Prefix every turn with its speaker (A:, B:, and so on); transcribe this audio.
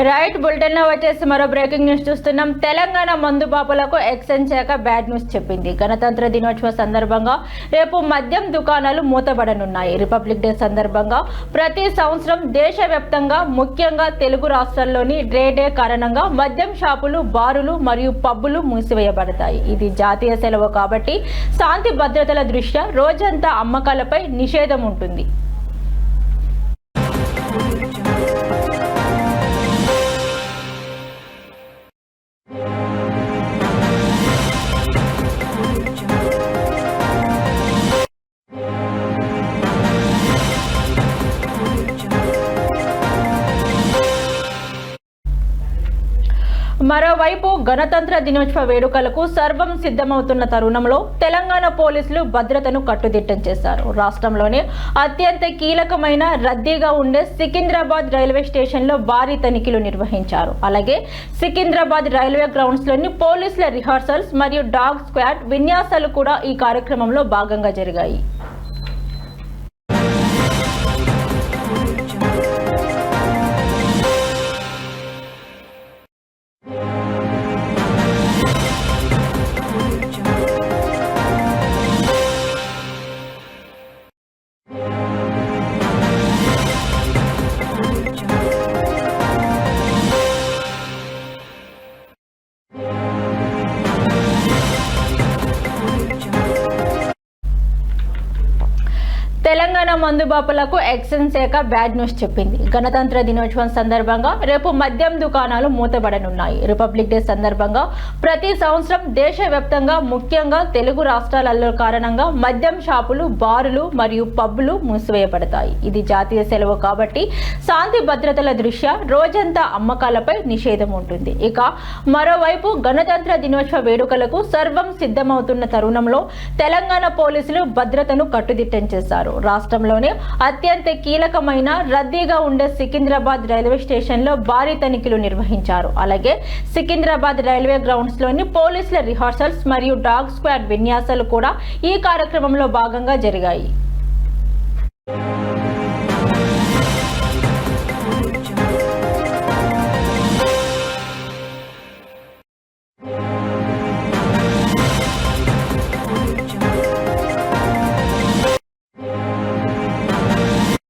A: Right bulletin లో వచ్చేసి మరో బ్రేకింగ్ న్యూస్ చూస్తున్నాం. తెలంగాణ మందు బాపులకు ఎక్సైజ్ శాఖ బ్యాడ్ న్యూస్ చెప్పింది. గణతంత్ర దినోత్సవ సందర్భంగా రేపు మద్యం దుకాణాలు మూతబడనున్నాయి. రిపబ్లిక్ డే సందర్భంగా ప్రతి సంవత్సరం దేశవ్యాప్తంగా ముఖ్యంగా తెలుగు రాష్ట్రాల్లోని డ్రే డే కారణంగా మద్యం షాపులు, బారులు మరియు పబ్బులు మూసివేయబడతాయి. ఇది జాతీయ సెలవు కాబట్టి శాంతి భద్రతల దృష్ట్యా రోజంతా అమ్మకాలపై నిషేధం ఉంటుంది. మరోవైపు గణతంత్ర దినోత్సవ వేడుకలకు సర్వం సిద్ధమవుతున్న తరుణంలో తెలంగాణ పోలీసులు భద్రతను కట్టుదిట్టం చేశారు. రాష్ట్రంలోనే అత్యంత కీలకమైన రద్దీగా ఉండే సికింద్రాబాద్ రైల్వే స్టేషన్లో భారీ తనిఖీలు నిర్వహించారు. అలాగే సికింద్రాబాద్ రైల్వే గ్రౌండ్స్లోని పోలీసుల రిహార్సల్స్ మరియు డాగ్ స్క్వాడ్ విన్యాసాలు కూడా ఈ కార్యక్రమంలో భాగంగా జరిగాయి. తెలంగాణ మందు బాపులకు ఎక్సైజ్ శాఖ బ్యాడ్ న్యూస్ చెప్పింది. గణతంత్ర దినోత్సవం సందర్భంగా రేపు మద్యం దుకాణాలు మూతబడనున్నాయి. రిపబ్లిక్ డే సందర్భంగా ప్రతి సంవత్సరం దేశవ్యాప్తంగా ముఖ్యంగా తెలుగు రాష్ట్రాలలో కారణంగా మద్యం షాపులు, బారులు మరియు పబ్బులు మూసివేయబడతాయి. ఇది జాతీయ సెలవు కాబట్టి శాంతి భద్రతల దృష్ట్యా రోజంతా అమ్మకాలపై నిషేధం ఉంటుంది. ఇక మరోవైపు గణతంత్ర దినోత్సవ వేడుకలకు సర్వం సిద్ధమవుతున్న తరుణంలో తెలంగాణ పోలీసులు భద్రతను కట్టుదిట్టం చేశారు. రాష్ట్రంలోనే అత్యంత కీలకమైన రద్దీగా ఉండే సికింద్రాబాద్ రైల్వే స్టేషన్లో భారీ తనిఖీలు నిర్వహించారు. అలాగే సికింద్రాబాద్ రైల్వే గ్రౌండ్స్ లోని పోలీసుల రిహార్సల్స్ మరియు డాగ్ స్క్వాడ్ విన్యాసాలు కూడా ఈ కార్యక్రమంలో భాగంగా జరిగాయి.